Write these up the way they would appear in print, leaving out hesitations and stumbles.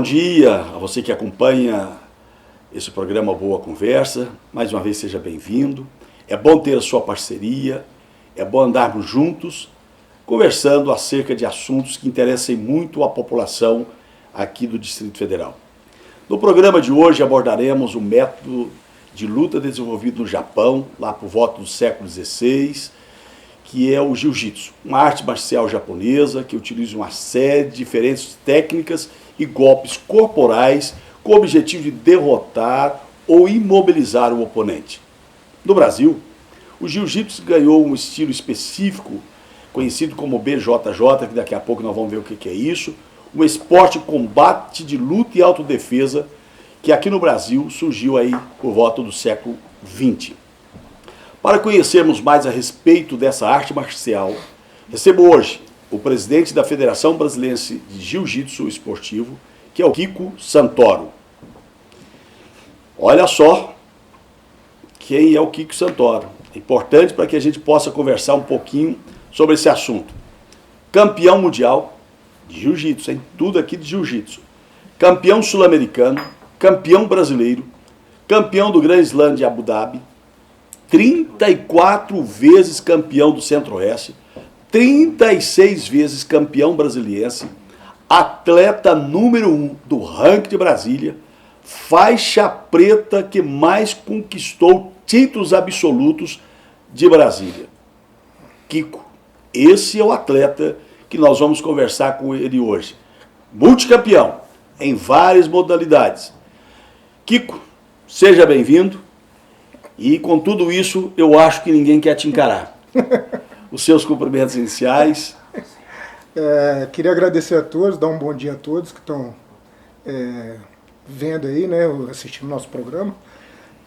dia a você que acompanha esse programa Boa Conversa. Mais uma vez, seja bem-vindo. É bom ter a sua parceria, é bom andarmos juntos, conversando acerca de assuntos que interessem muito a população aqui do Distrito Federal. No programa de hoje abordaremos o método de luta desenvolvido no Japão, lá por volta do século XVI, que é o Jiu-Jitsu, uma arte marcial japonesa que utiliza uma série de diferentes técnicas e golpes corporais com o objetivo de derrotar ou imobilizar o oponente. No Brasil, o Jiu-Jitsu ganhou um estilo específico, conhecido como BJJ, que daqui a pouco nós vamos ver o que é isso, um esporte de combate de luta e autodefesa que aqui no Brasil surgiu aí por volta do século XX. Para conhecermos mais a respeito dessa arte marcial, recebo hoje o presidente da Federação Brasileira de Jiu-Jitsu Esportivo, que é o Kiko Santoro. Olha só quem é o Kiko Santoro. É importante para que a gente possa conversar um pouquinho sobre esse assunto. Campeão mundial de Jiu-Jitsu, hein? Tudo aqui de Jiu-Jitsu. Campeão sul-americano, campeão brasileiro, campeão do Grand Slam de Abu Dhabi, 34 vezes campeão do Centro-Oeste, 36 vezes campeão brasiliense, atleta número 1 do ranking de Brasília, faixa preta que mais conquistou títulos absolutos de Brasília. Kiko, esse é o atleta que nós vamos conversar com ele hoje. Multicampeão em várias modalidades. Kiko, seja bem-vindo. E com tudo isso, eu acho que ninguém quer te encarar. Os seus cumprimentos iniciais. Queria agradecer a todos, dar um bom dia a todos que estão vendo aí, né, assistindo o nosso programa.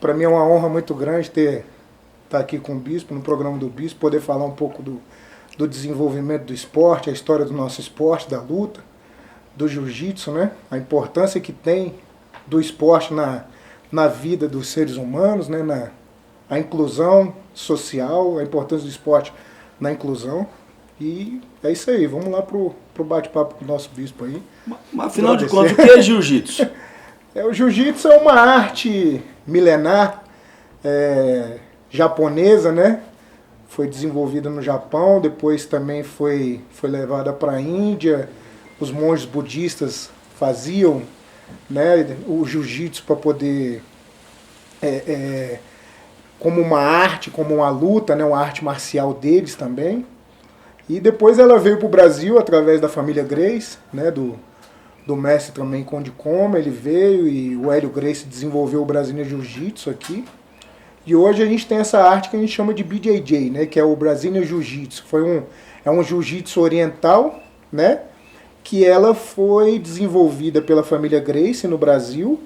Para mim é uma honra muito grande estar aqui com o Bispo, no programa do Bispo, poder falar um pouco do desenvolvimento do esporte, a história do nosso esporte, da luta, do jiu-jitsu, né, a importância que tem do esporte na vida dos seres humanos, né, a inclusão social, a importância do esporte na inclusão. E é isso aí, vamos lá pro bate-papo com o nosso bispo aí. Mas afinal de contas, o que é jiu-jitsu? O jiu-jitsu é uma arte milenar, japonesa, né? Foi desenvolvida no Japão, depois também foi levada para a Índia. Os monges budistas faziam, né, o jiu-jitsu para poder, como uma arte, como uma luta, né, uma arte marcial deles também. E depois ela veio para o Brasil através da família Gracie, né, do mestre também Conde Koma. Ele veio e o Hélio Gracie desenvolveu o Brazilian Jiu-Jitsu aqui. E hoje a gente tem essa arte que a gente chama de BJJ, né, que é o Brazilian Jiu-Jitsu. É um jiu-jitsu oriental, né, que ela foi desenvolvida pela família Gracie no Brasil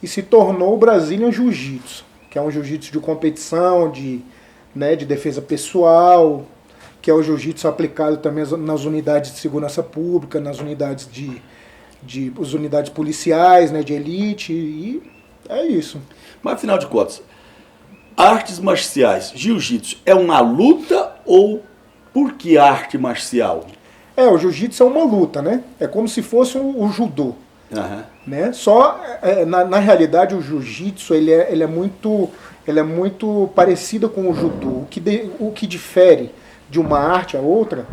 e se tornou o Brazilian Jiu-Jitsu, que é um jiu-jitsu de competição, de defesa pessoal, que é o jiu-jitsu aplicado também nas unidades de segurança pública, nas unidades as unidades policiais, né, de elite, e é isso. Mas afinal de contas, artes marciais, jiu-jitsu, é uma luta ou por que arte marcial? O jiu-jitsu é uma luta, né? É como se fosse o judô. Uhum. Né? Só, na realidade, o jiu-jitsu ele é muito parecido com o judô. O que difere de uma arte a outra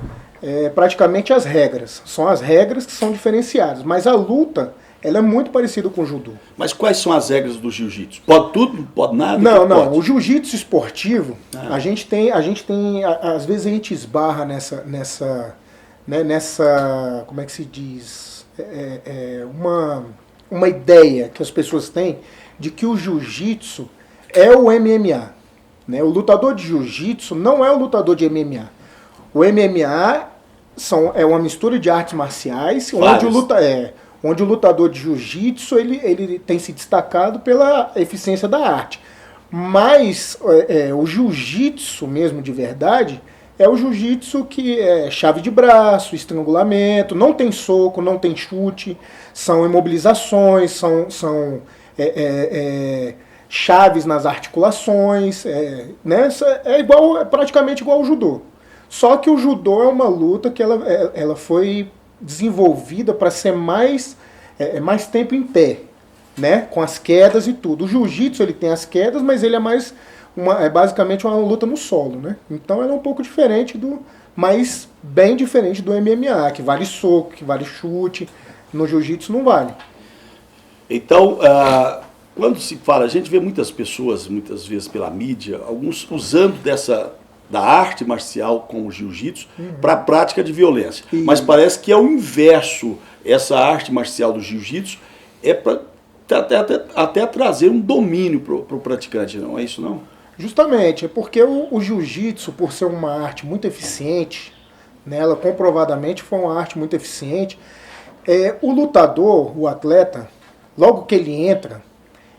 é praticamente as regras. São as regras que são diferenciadas. Mas a luta, ela é muito parecida com o judô. Mas quais são as regras do jiu-jitsu? Pode tudo? Não pode nada? Não. Pode? O jiu-jitsu esportivo, a gente tem, às vezes a gente esbarra nessa, como é que se diz, uma ideia que as pessoas têm de que o jiu-jitsu é o MMA. Né? O lutador de jiu-jitsu não é o lutador de MMA. O MMA é uma mistura de artes marciais, onde o lutador de jiu-jitsu ele tem se destacado pela eficiência da arte. Mas o jiu-jitsu mesmo de verdade é o jiu-jitsu que é chave de braço, estrangulamento, não tem soco, não tem chute, são imobilizações, são chaves nas articulações, né? É praticamente igual ao judô. Só que o judô é uma luta que ela foi desenvolvida para ser mais é mais tempo em pé, né? Com as quedas e tudo. O jiu-jitsu ele tem as quedas, mas ele é basicamente uma luta no solo, né? Então ela é um pouco diferente mas bem diferente do MMA, que vale soco, que vale chute. No jiu-jitsu não vale. Então, quando se fala, a gente vê muitas pessoas, muitas vezes pela mídia, alguns usando da arte marcial com o jiu-jitsu para a prática de violência. Mas parece que é o inverso. Essa arte marcial do jiu-jitsu é para até trazer um domínio para o praticante, não é isso não? Justamente, é porque o jiu-jitsu, por ser uma arte muito eficiente, né, ela comprovadamente foi uma arte muito eficiente, o lutador, o atleta, logo que ele entra,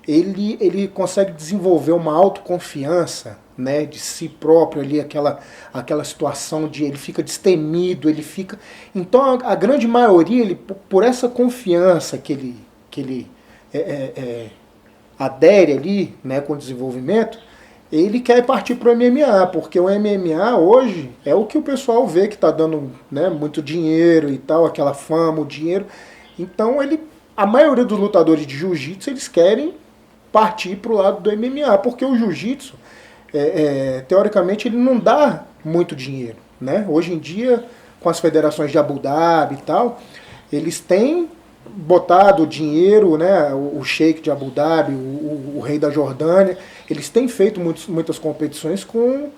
ele consegue desenvolver uma autoconfiança, né, de si próprio ali, aquela situação de ele fica destemido, ele fica... Então a grande maioria, ele, por essa confiança que ele adere ali, né, com o desenvolvimento, ele quer partir para o MMA, porque o MMA hoje é o que o pessoal vê que está dando, né, muito dinheiro e tal, aquela fama, o dinheiro. Então a maioria dos lutadores de jiu-jitsu, eles querem partir para o lado do MMA, porque o jiu-jitsu, teoricamente, ele não dá muito dinheiro, né? Hoje em dia, com as federações de Abu Dhabi e tal, eles têm botado dinheiro, né? O Sheik de Abu Dhabi, o rei da Jordânia, eles têm feito muitas competições com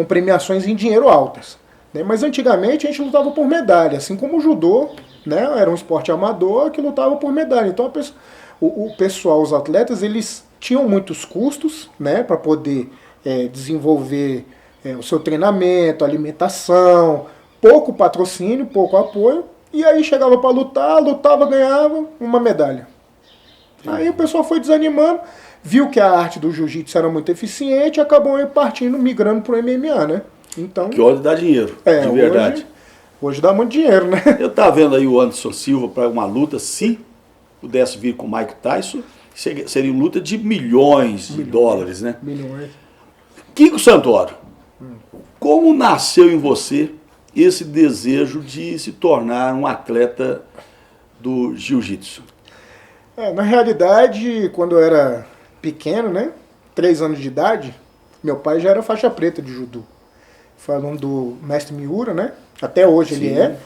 premiações em dinheiro altas, né? Mas antigamente a gente lutava por medalha, assim como o judô, né? Era um esporte amador que lutava por medalha. Então o pessoal, os atletas, eles tinham muitos custos, né? Para poder desenvolver o seu treinamento, alimentação, pouco patrocínio, pouco apoio. E aí chegava para lutar, lutava, ganhava uma medalha. Aí o pessoal foi desanimando, viu que a arte do jiu-jitsu era muito eficiente e acabou partindo, migrando para o MMA, né? Então, que hoje dá dinheiro, de verdade. Hoje dá muito dinheiro, né? Eu estava vendo aí o Anderson Silva para uma luta, se pudesse vir com o Mike Tyson, seria uma luta de milhões de dólares, né? Milhões. Kiko Santoro, como nasceu em você esse desejo de se tornar um atleta do jiu-jitsu? Na realidade, quando eu era pequeno, né, 3 anos de idade, meu pai já era faixa preta de judô. Foi aluno do mestre Miura, né? Até hoje ele é.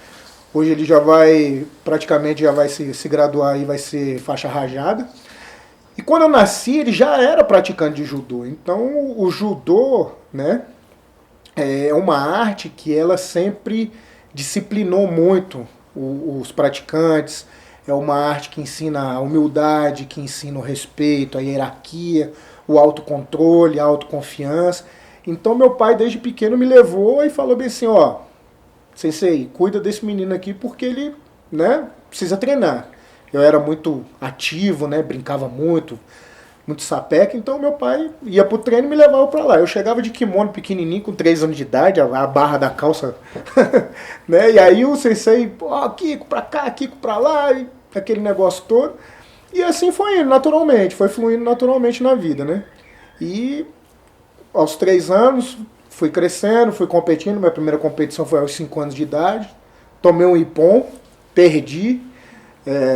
Hoje ele praticamente já vai se graduar e vai ser faixa rajada. E quando eu nasci, ele já era praticante de judô. Então o judô, né, é uma arte que ela sempre disciplinou muito os praticantes. É uma arte que ensina a humildade, que ensina o respeito, a hierarquia, o autocontrole, a autoconfiança. Então meu pai desde pequeno me levou e falou bem assim, ó, sensei, cuida desse menino aqui porque ele, né, precisa treinar. Eu era muito ativo, né, brincava muito sapeca, então meu pai ia pro treino e me levava pra lá. Eu chegava de kimono pequenininho, com 3 anos de idade, a barra da calça, né, e aí o sensei, ó, Kiko pra cá, Kiko pra lá, e aquele negócio todo. E assim foi indo naturalmente, foi fluindo naturalmente na vida, né. E aos 3 anos, fui crescendo, fui competindo. Minha primeira competição foi aos 5 anos de idade. Tomei um ipom, perdi.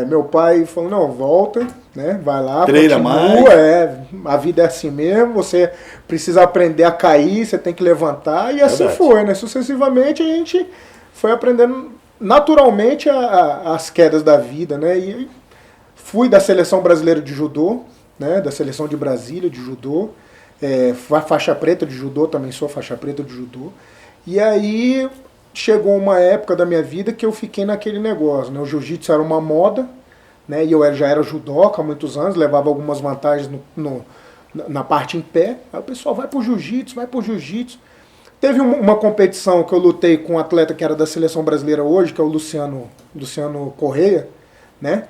Meu pai falou, não, volta, né? Vai lá, treina continua. Mais. A vida é assim mesmo, você precisa aprender a cair, você tem que levantar. E assim foi, né? Sucessivamente a gente foi aprendendo naturalmente as quedas da vida, né? E fui da seleção brasileira de judô, né? Da seleção de Brasília de judô. Faixa preta de judô, também sou faixa preta de judô. E aí chegou uma época da minha vida que eu fiquei naquele negócio, né? O jiu-jitsu era uma moda, né? E eu já era judoca há muitos anos, levava algumas vantagens na parte em pé. Aí o pessoal vai pro jiu-jitsu, vai pro jiu-jitsu. Teve uma competição que eu lutei com um atleta que era da seleção brasileira hoje, que é o Luciano Correia, né?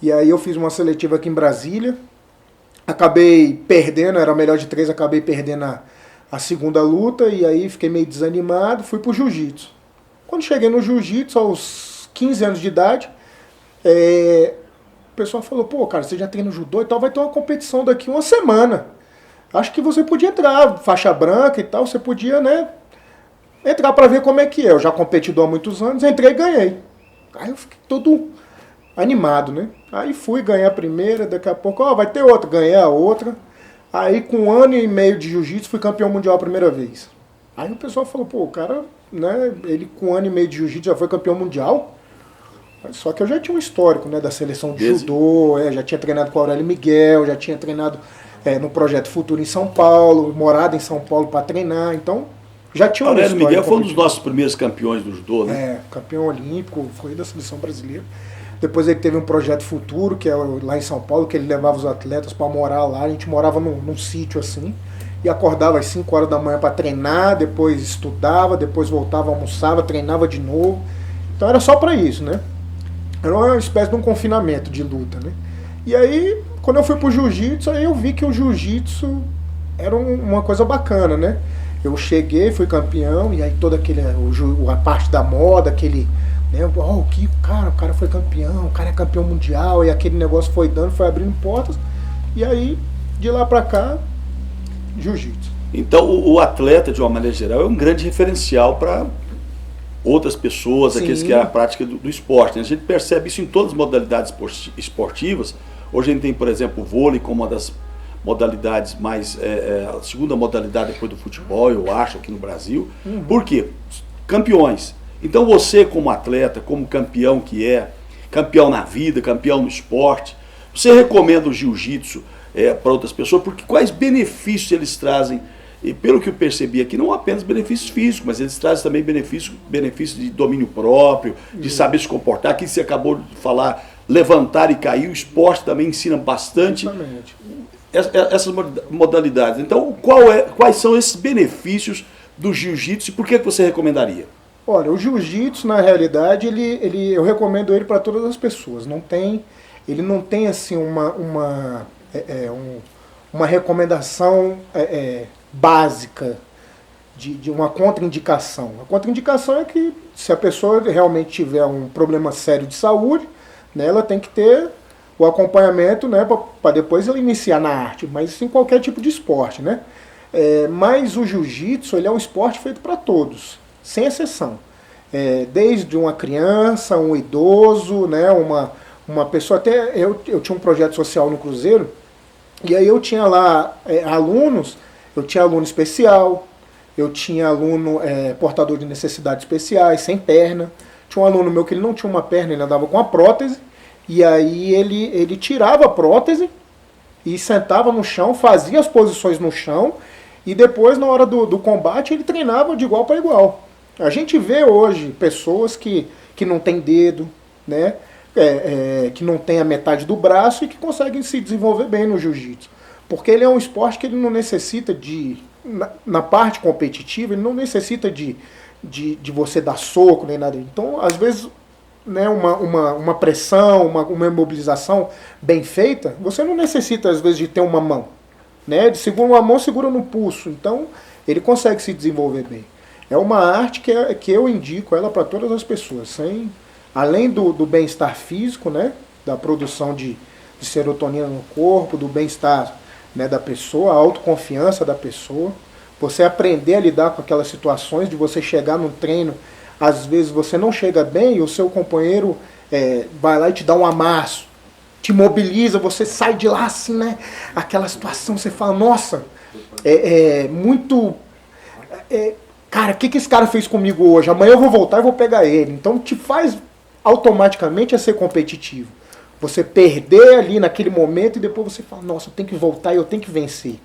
E aí eu fiz uma seletiva aqui em Brasília. Acabei perdendo, era o melhor de 3, acabei perdendo a segunda luta, e aí fiquei meio desanimado, fui pro jiu-jitsu. Quando cheguei no jiu-jitsu, aos 15 anos de idade, o pessoal falou, pô, cara, você já treina judô e tal, vai ter uma competição daqui uma semana. Acho que você podia entrar, faixa branca e tal, você podia, né, entrar pra ver como é que é. Eu já competi há muitos anos, entrei e ganhei. Aí eu fiquei todo animado, né? Aí fui ganhar a primeira, daqui a pouco, vai ter outra, ganhei a outra. Aí com 1 ano e meio de jiu-jitsu fui campeão mundial a primeira vez. Aí o pessoal falou, pô, o cara, né, ele com 1 ano e meio de jiu-jitsu já foi campeão mundial. Só que eu já tinha um histórico, né, da seleção de judô, já tinha treinado com o Aurélio Miguel, já tinha treinado no Projeto Futuro em São Paulo, morado em São Paulo para treinar, então já tinha um histórico. Aurélio Miguel foi um dos nossos primeiros campeões do judô, né? Campeão olímpico, foi da seleção brasileira. Depois ele teve um Projeto Futuro, que é lá em São Paulo, que ele levava os atletas para morar lá, a gente morava num sítio assim, e acordava às 5 horas da manhã para treinar, depois estudava, depois voltava, almoçava, treinava de novo. Então era só para isso, né? Era uma espécie de um confinamento de luta, né? E aí, quando eu fui pro jiu-jitsu, aí eu vi que o jiu-jitsu era uma coisa bacana, né? Eu cheguei, fui campeão, e aí toda a parte da moda, aquele, né? O cara foi campeão, o cara é campeão mundial, e aquele negócio foi abrindo portas, e aí, de lá pra cá, jiu-jitsu. Então, o atleta, de uma maneira geral, é um grande referencial para outras pessoas, Sim. Aqueles que é a prática do esporte. A gente percebe isso em todas as modalidades esportivas. Hoje a gente tem, por exemplo, o vôlei como uma das modalidades mais... a segunda modalidade depois do futebol, eu acho, aqui no Brasil. Por quê? Campeões. Então você, como atleta, como campeão que é, campeão na vida, campeão no esporte, você recomenda o jiu-jitsu para outras pessoas? Porque quais benefícios eles trazem? E pelo que eu percebi aqui, não apenas benefícios físicos, mas eles trazem também benefícios de domínio próprio, de saber se comportar. Aqui você acabou de falar, levantar e cair, o esporte também ensina bastante essas modalidades. Então, quais são esses benefícios do jiu-jitsu e por que você recomendaria? Olha, o jiu-jitsu, na realidade, eu recomendo ele para todas as pessoas. Ele não tem assim uma recomendação básica de uma contraindicação. A contraindicação é que se a pessoa realmente tiver um problema sério de saúde, né, ela tem que ter o acompanhamento, né, para depois ela iniciar na arte, mas isso em qualquer tipo de esporte, né? Mas o jiu-jitsu, ele é um esporte feito para todos, sem exceção. Desde uma criança, um idoso, né, uma pessoa, até eu tinha um projeto social no Cruzeiro, e aí eu tinha lá alunos. Eu tinha aluno especial, eu tinha aluno portador de necessidades especiais, sem perna. Tinha um aluno meu que ele não tinha uma perna, ele andava com a prótese. E aí ele tirava a prótese e sentava no chão, fazia as posições no chão. E depois, na hora do combate, ele treinava de igual para igual. A gente vê hoje pessoas que não têm dedo, né? Que não tem a metade do braço e que conseguem se desenvolver bem no jiu-jitsu. Porque ele é um esporte que ele não necessita na parte competitiva, ele não necessita de você dar soco nem nada. Então, às vezes, né, uma pressão, uma imobilização bem feita, você não necessita, às vezes, de ter uma mão. Né? De segura uma mão, segura no pulso. Então, ele consegue se desenvolver bem. É uma arte que eu indico ela para todas as pessoas. Além do bem-estar físico, né, da produção de serotonina no corpo, do bem-estar, né, da pessoa, a autoconfiança da pessoa, você aprender a lidar com aquelas situações de você chegar num treino, às vezes você não chega bem e o seu companheiro vai lá e te dá um amasso, te mobiliza, você sai de lá assim, né, aquela situação, você fala, nossa, cara, o que esse cara fez comigo hoje? Amanhã eu vou voltar e vou pegar ele. Então te faz automaticamente a ser competitivo. Você perder ali naquele momento e depois você fala, nossa, eu tenho que voltar e eu tenho que vencer.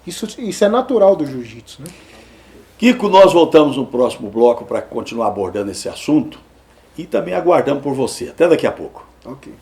Isso é natural do jiu-jitsu, né? Kiko, nós voltamos no próximo bloco para continuar abordando esse assunto e também aguardamos por você. Até daqui a pouco. Ok.